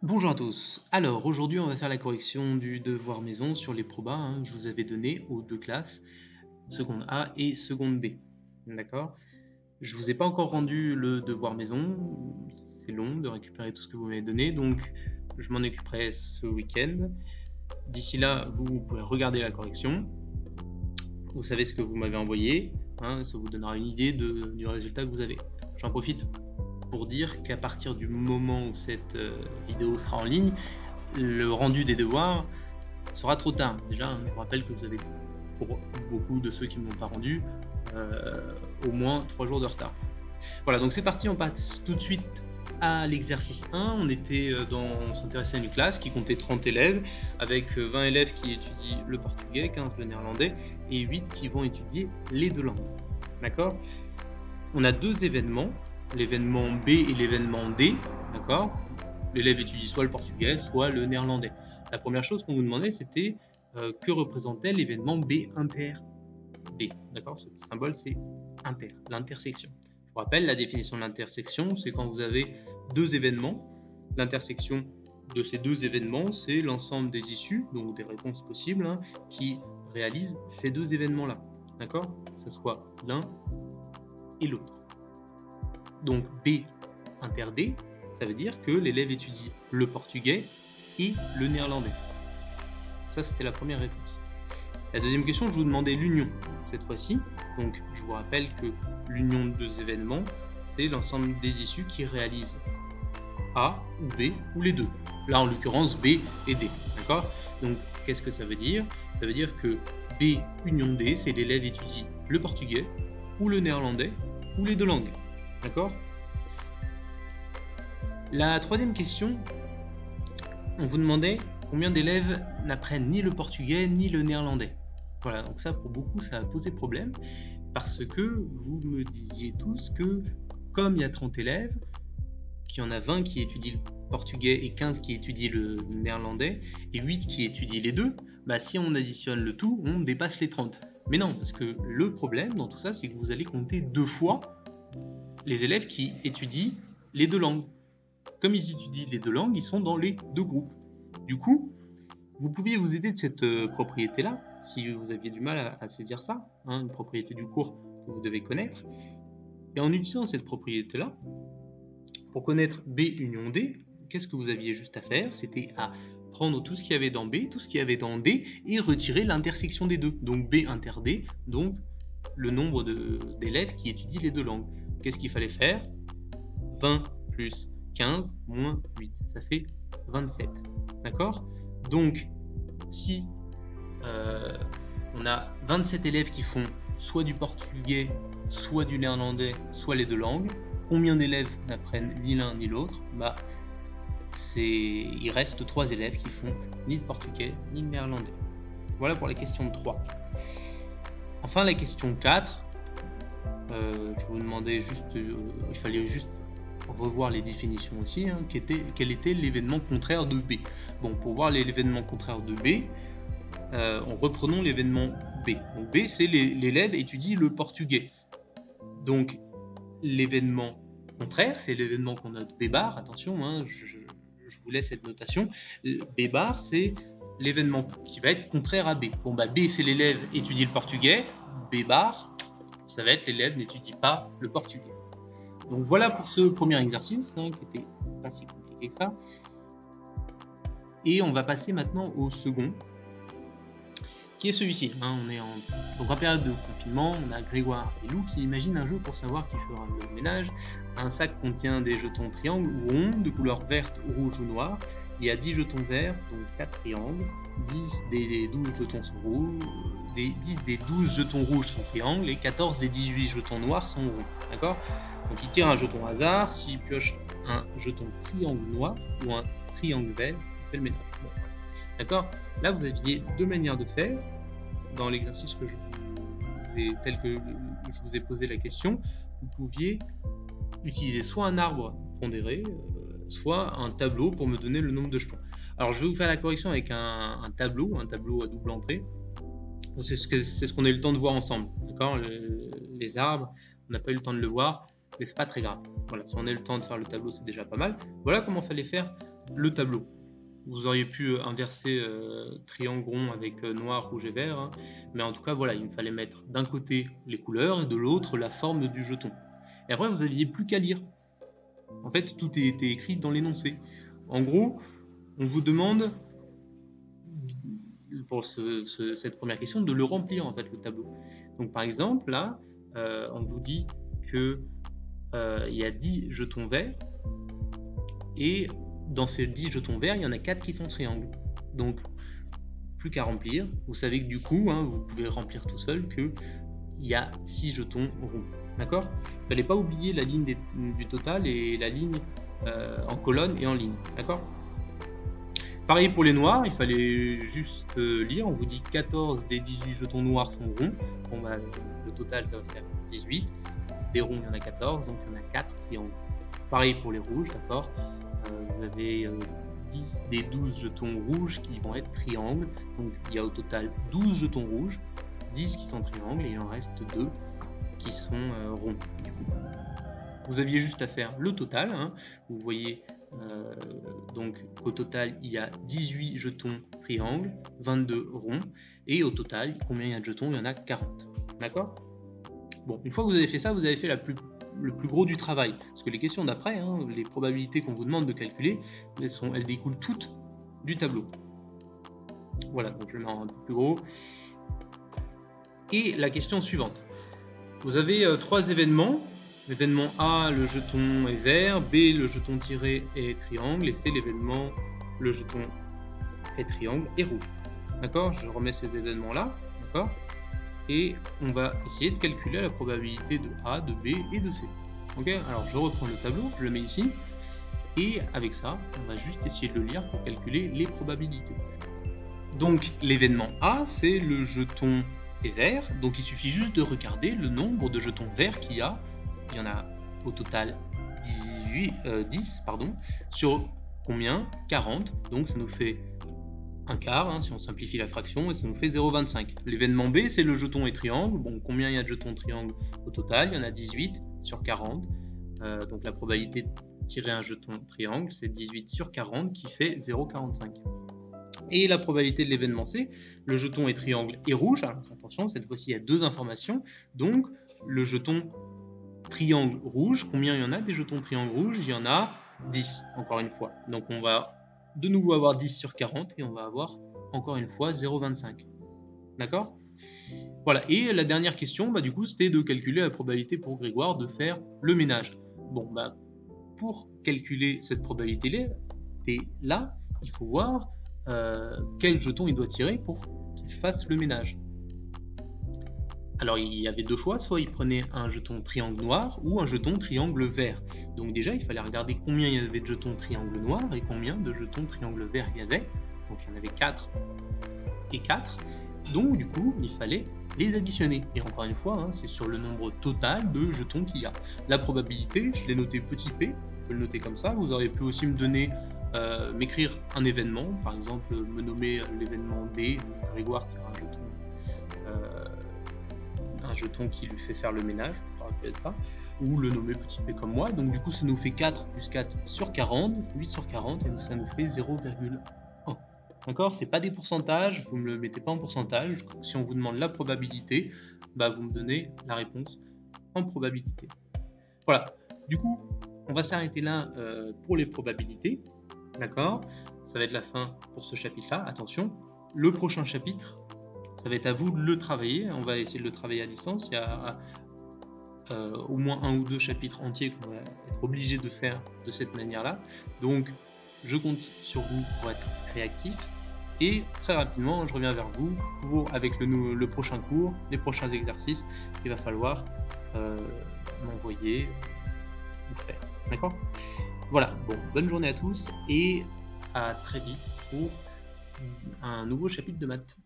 Bonjour à tous. Alors aujourd'hui on va faire la correction du devoir maison sur les probas, que je vous avais donné aux deux classes, seconde A et seconde B. D'accord? Je vous ai pas encore rendu le devoir maison, c'est long de récupérer tout ce que vous m'avez donné, donc je m'en occuperai ce week-end. D'ici là, vous pouvez regarder la correction, vous savez ce que vous m'avez envoyé, ça vous donnera une idée du résultat que vous avez. J'en profite pour dire qu'à partir du moment où cette vidéo sera en ligne, le rendu des devoirs sera trop tard. Déjà, je vous rappelle que vous avez, pour beaucoup de ceux qui ne m'ont pas rendu, au moins 3 jours de retard. Voilà, donc c'est parti, on passe tout de suite à l'exercice 1. On s'intéressait à une classe qui comptait 30 élèves, avec 20 élèves qui étudient le portugais, 15 le néerlandais, et 8 qui vont étudier les deux langues. D'accord? On a deux événements, l'événement B et l'événement D. D'accord? L'élève étudie soit le portugais, soit le néerlandais. La première chose qu'on vous demandait, c'était que représentait l'événement B inter D. D'accord? Ce symbole, c'est inter, l'intersection. Je vous rappelle, la définition de l'intersection, c'est quand vous avez deux événements. L'intersection de ces deux événements, c'est l'ensemble des issues, donc des réponses possibles, qui réalisent ces deux événements-là. D'accord? Que ce soit l'un et l'autre. Donc B inter D, ça veut dire que l'élève étudie le portugais et le néerlandais. Ça, c'était la première réponse. La deuxième question, je vous demandais l'union cette fois-ci. Donc, je vous rappelle que l'union de deux événements, c'est l'ensemble des issues qui réalisent A ou B ou les deux. Là, en l'occurrence, B et D. D'accord? Donc, qu'est-ce que ça veut dire? Ça veut dire que B union D, c'est l'élève étudie le portugais ou le néerlandais ou les deux langues. D'accord? La troisième question, on vous demandait combien d'élèves n'apprennent ni le portugais ni le néerlandais. Voilà, donc ça pour beaucoup ça a posé problème parce que vous me disiez tous que comme il y a 30 élèves, qu'il y en a 20 qui étudient le portugais et 15 qui étudient le néerlandais et 8 qui étudient les deux, si on additionne le tout, on dépasse les 30. Mais non, parce que le problème dans tout ça, c'est que vous allez compter deux fois les élèves qui étudient les deux langues. Comme ils étudient les deux langues, ils sont dans les deux groupes. Du coup, vous pouviez vous aider de cette propriété-là, si vous aviez du mal à saisir ça, une propriété du cours que vous devez connaître. Et en utilisant cette propriété-là, pour connaître B union D, qu'est-ce que vous aviez juste à faire? C'était à prendre tout ce qu'il y avait dans B, tout ce qu'il y avait dans D, et retirer l'intersection des deux. Donc B inter D, donc le nombre d'élèves qui étudient les deux langues. Qu'est-ce qu'il fallait faire? 20 plus 15 moins 8, ça fait 27. D'accord? Donc, si on a 27 élèves qui font soit du portugais, soit du néerlandais, soit les deux langues, combien d'élèves n'apprennent ni l'un ni l'autre? Il reste 3 élèves qui font ni le portugais ni le néerlandais. Voilà pour la question 3. Enfin, la question 4, je vous demandais juste, il fallait juste revoir les définitions aussi, quel était l'événement contraire de B. Bon, pour voir l'événement contraire de B, reprenons l'événement B. Donc B, c'est l'élève étudie le portugais. Donc l'événement contraire, c'est l'événement qu'on note B bar. Attention, je vous laisse cette notation. B bar, c'est l'événement qui va être contraire à B. Bon, B, c'est l'élève étudie le portugais. B bar, ça va être l'élève n'étudie pas le portugais. Donc voilà pour ce premier exercice, qui était pas si compliqué que ça. Et on va passer maintenant au second, qui est celui-ci. On est en période de confinement, on a Grégoire et Lou qui imaginent un jeu pour savoir qui fera le ménage. Un sac contient des jetons triangles ou ronds de couleur verte, rouge ou noire. Il y a 10 jetons verts, donc 4 triangles. 10 des 12 jetons sont rouges, 10 des 12 jetons rouges sont triangles et 14 des 18 jetons noirs sont ronds. D'accord? Donc il tire un jeton hasard, s'il pioche un jeton triangle noir ou un triangle vert, il fait le ménage. Bon. D'accord? Là, vous aviez deux manières de faire. Dans l'exercice que tel que je vous ai posé la question, vous pouviez utiliser soit un arbre pondéré, soit un tableau pour me donner le nombre de jetons. Alors, je vais vous faire la correction avec un tableau à double entrée. C'est ce qu'on a eu le temps de voir ensemble. D'accord? Les arbres, on n'a pas eu le temps de le voir, mais c'est pas très grave. Voilà, si on a eu le temps de faire le tableau, c'est déjà pas mal. Voilà comment il fallait faire le tableau. Vous auriez pu inverser triangle rond avec noir, rouge et vert, hein, mais en tout cas, voilà, il me fallait mettre d'un côté les couleurs et de l'autre la forme du jeton. Et après, vous n'aviez plus qu'à lire. En fait, tout était écrit dans l'énoncé. En gros, on vous demande, pour cette première question, de le remplir, en fait, le tableau. Donc, par exemple, là, on vous dit que il y a 10 jetons verts, et dans ces 10 jetons verts, il y en a 4 qui sont triangles. Donc, plus qu'à remplir. Vous savez que du coup, hein, vous pouvez remplir tout seul qu'il y a 6 jetons ronds. D'accord ? Il ne fallait pas oublier la ligne du total et la ligne en colonne et en ligne. D'accord ? Pareil pour les noirs, il fallait juste lire. On vous dit 14 des 18 jetons noirs sont ronds. Bon, bah, le total, ça va faire 18. Des ronds, il y en a 14, donc il y en a 4 triangles. Pareil pour les rouges, d'accord ? Vous avez 10 des 12 jetons rouges qui vont être triangles. Donc il y a au total 12 jetons rouges, 10 qui sont triangles et il en reste 2 qui sont ronds. Du coup, vous aviez juste à faire le total. Hein. Vous voyez donc au total il y a 18 jetons triangles, 22 ronds, et au total combien il y a de jetons? Il y en a 40. D'accord? Bon, une fois que vous avez fait ça, vous avez fait le plus gros du travail. Parce que les questions d'après, hein, les probabilités qu'on vous demande de calculer, elles découlent toutes du tableau. Voilà, donc je le mets un peu plus gros. Et la question suivante. Vous avez 3 événements. L'événement A, le jeton est vert, B, le jeton tiré est triangle, et C, l'événement, le jeton est triangle et rouge. D'accord? Je remets ces événements-là. D'accord? Et on va essayer de calculer la probabilité de A, de B et de C. Ok, alors je reprends le tableau, je le mets ici, et avec ça, on va juste essayer de le lire pour calculer les probabilités. Donc l'événement A, c'est le jeton est vert, donc il suffit juste de regarder le nombre de jetons verts qu'il y a. Il y en a au total 10, sur combien? 40, donc ça nous fait un quart, hein, si on simplifie la fraction, et ça nous fait 0,25. L'événement B, c'est le jeton et triangle. Bon, combien il y a de jetons triangle au total? Il y en a 18 sur 40. Donc la probabilité de tirer un jeton triangle, c'est 18 sur 40 qui fait 0,45. Et la probabilité de l'événement C, le jeton est triangle et rouge. Alors attention, cette fois-ci, il y a 2 informations. Donc le jeton triangle rouge, combien il y en a des jetons triangle rouge? Il y en a 10, encore une fois. Donc on va de nouveau avoir 10 sur 40 et on va avoir encore une fois 0,25. D'accord? Voilà, et la dernière question, du coup, c'était de calculer la probabilité pour Grégoire de faire le ménage. Bon, pour calculer cette probabilité-là, il faut voir quel jeton il doit tirer pour qu'il fasse le ménage. Alors il y avait 2 choix, soit il prenait un jeton triangle noir ou un jeton triangle vert. Donc déjà il fallait regarder combien il y avait de jetons triangle noir et combien de jetons triangle vert il y avait. Donc il y en avait 4 et 4. Donc du coup il fallait les additionner. Et encore une fois, hein, c'est sur le nombre total de jetons qu'il y a. La probabilité, je l'ai noté petit p, je peux le noter comme ça. Vous auriez pu aussi me donner, m'écrire un événement, par exemple me nommer l'événement D, Grégoire tire un jeton qui lui fait faire le ménage, ça aurait pu être ça, ou le nommer petit p comme moi. Donc du coup ça nous fait 4 plus 4 sur 40, 8 sur 40, et ça nous fait 0,1. D'accord? C'est pas des pourcentages, vous ne me le mettez pas en pourcentage. Si on vous demande la probabilité, vous me donnez la réponse en probabilité. Voilà, du coup on va s'arrêter là pour les probabilités. D'accord? Ça va être la fin pour ce chapitre-là. Attention, le prochain chapitre, ça va être à vous de le travailler. On va essayer de le travailler à distance. Il y a au moins 1 ou 2 chapitres entiers qu'on va être obligé de faire de cette manière-là. Donc, je compte sur vous pour être réactif. Et très rapidement, je reviens vers vous avec le prochain cours, les prochains exercices qu'il va falloir m'envoyer ou faire. D'accord? Voilà, bon, bonne journée à tous et à très vite pour un nouveau chapitre de maths.